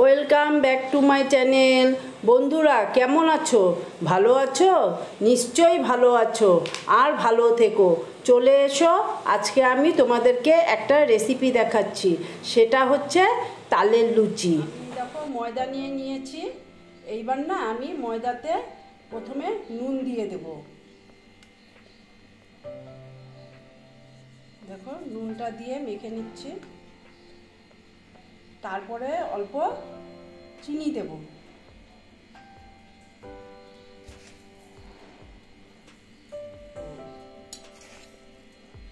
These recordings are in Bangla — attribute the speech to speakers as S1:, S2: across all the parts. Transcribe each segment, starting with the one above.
S1: Welcome back to my channel. বন্ধুরা কেমন আছো? ভালো আছো? নিশ্চয়ই ভালো আছো, আর ভালো থেকো। চলে এসো, আজকে আমি তোমাদেরকে একটা রেসিপি দেখাচ্ছি, সেটা হচ্ছে তালের লুচি। দেখো ময়দা নিয়েছি। এইবার না আমি ময়দাতে প্রথমে নুন দিয়ে দেব। দেখো নুনটা দিয়ে মেখে নিচ্ছি, তারপরে অল্প চিনি দেব।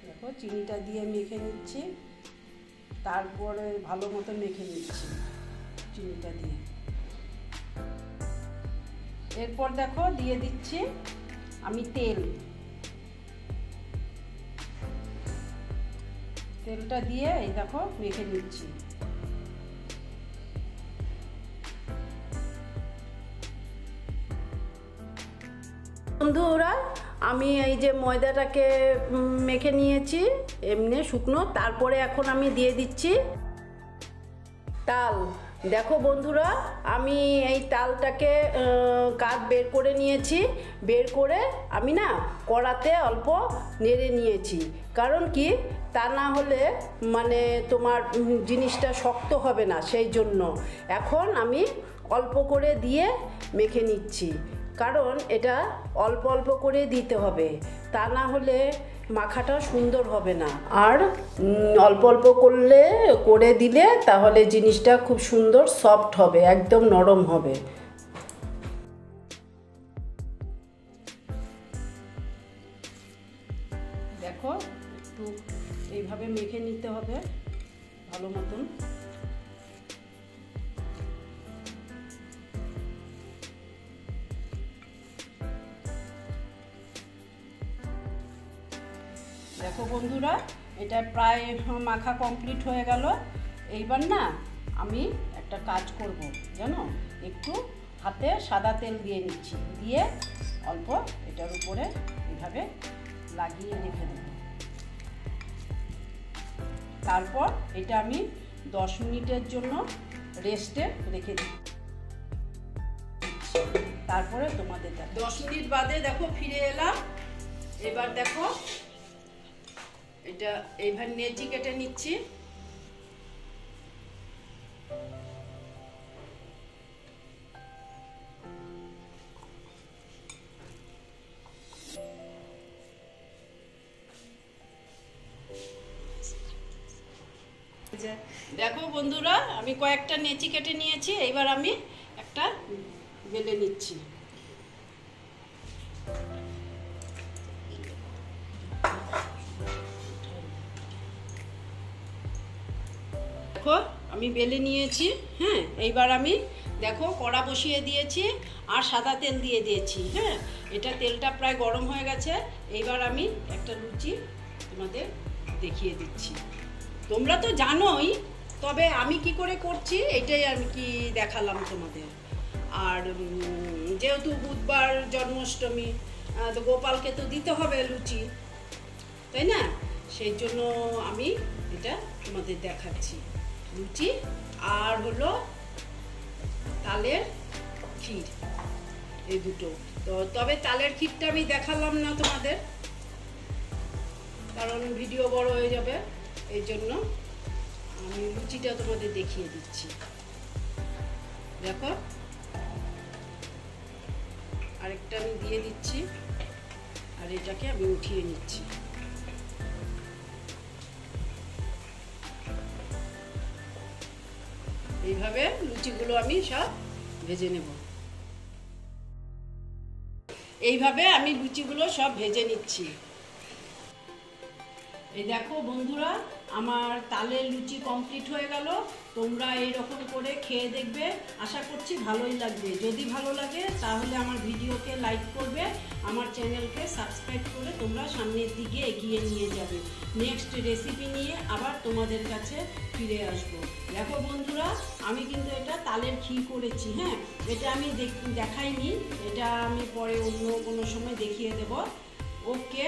S1: দেখো চিনিটা দিয়ে মেখে নিচ্ছি, তারপরে ভালো মতো মেখে নিচ্ছি চিনিটা দিয়ে। এরপর দেখো দিয়ে দিচ্ছি আমি তেলটা দিয়ে এই দেখো মেখে নিচ্ছি। বন্ধুরা আমি এই যে ময়দাটাকে মেখে নিয়েছি এমনি শুকনো, তারপরে এখন আমি দিয়ে দিচ্ছি তাল। দেখো বন্ধুরা আমি এই তালটাকে কাঠ বের করে নিয়েছি, বের করে আমি না কড়াতে অল্প নেড়ে নিয়েছি, কারণ কি তা না হলে মানে তোমার জিনিসটা শক্ত হবে না, সেই জন্য এখন আমি অল্প করে দিয়ে মেখে নিচ্ছি, কারণ এটা অল্প অল্প করে দিতে হবে, তা না হলে মাখাটা সুন্দর হবে না। আর অল্প অল্প করে দিলে তাহলে জিনিসটা খুব সুন্দর সফট হবে, একদম নরম হবে। দেখো একটু এইভাবে মেখে নিতে হবে ভালো মতন। দেখো বন্ধুরা এটা প্রায় মাখা কমপ্লিট হয়ে গেল। এইবার না আমি একটা কাজ করব, জানো, একটু হাতে সাদা তেল দিয়ে নিচ্ছি, দিয়ে অল্প এটার উপরে এইভাবে লাগিয়ে রেখে দেব। তারপর এটা আমি 10 মিনিটের জন্য রেস্টে রেখে দিই। তারপরে তোমাদের 10 মিনিট বাদে দেখো ফিরে এলাম। এবার দেখো এটা এইভাবে নেজি কেটে নিচ্ছি। দেখো বন্ধুরা আমি কয়েকটা নেচি কেটে নিয়েছি, এইবার আমি একটা বেলে নিচ্ছি। দেখো আমি বেলে নিয়েছি। হ্যাঁ, এইবার আমি দেখো কড়া বসিয়ে দিয়েছি আর সাদা তেল দিয়ে দিয়েছি। হ্যাঁ, এটা তেলটা প্রায় গরম হয়ে গেছে। এইবার আমি একটা লুচি তোমাদের দেখিয়ে দিচ্ছি। তোমরা তো জানোই, তবে আমি কি করে করছি এটাই আমি কি দেখালাম তোমাদের। আর যেহেতু বুধবার জন্মাষ্টমী, তো গোপালকে তো দিতে হবে লুচি, তাই না? সেই জন্য আমি এটা তোমাদের দেখাচ্ছি, লুচি আর হলো তালের ক্ষীর, এই দুটো। তো তবে তালের ক্ষীরটা আমি দেখালাম না তোমাদের, কারণ ভিডিও বড় হয়ে যাবে, এই জন্য আমি লুচিটা তোমাদের দেখিয়ে দিচ্ছি। দেখো আরেকটা আমি দিয়ে দিচ্ছি, আর এটাকে আমি উঠিয়ে নিচ্ছি। এইভাবে লুচিগুলো আমি সব ভেজে নেব। এইভাবে আমি লুচিগুলো সব ভেজে নিচ্ছি। এই দেখো বন্ধুরা আমার তালের লুচি কমপ্লিট হয়ে গেল। তোমরা এইরকম করে খেয়ে দেখবে, আশা করছি ভালোই লাগবে। যদি ভালো লাগে তাহলে আমার ভিডিওকে লাইক করবে, আমার চ্যানেলকে সাবস্ক্রাইব করে তোমরা সামনের দিকে এগিয়ে নিয়ে যাবে। নেক্সট রেসিপি নিয়ে আবার তোমাদের কাছে ফিরে আসবো। দেখো বন্ধুরা আমি কিন্তু এটা তালের ক্ষীর করেছি। হ্যাঁ, এটা আমি দেখাইনি, এটা আমি পরে অন্য কোনো সময় দেখিয়ে দেব। ওকে।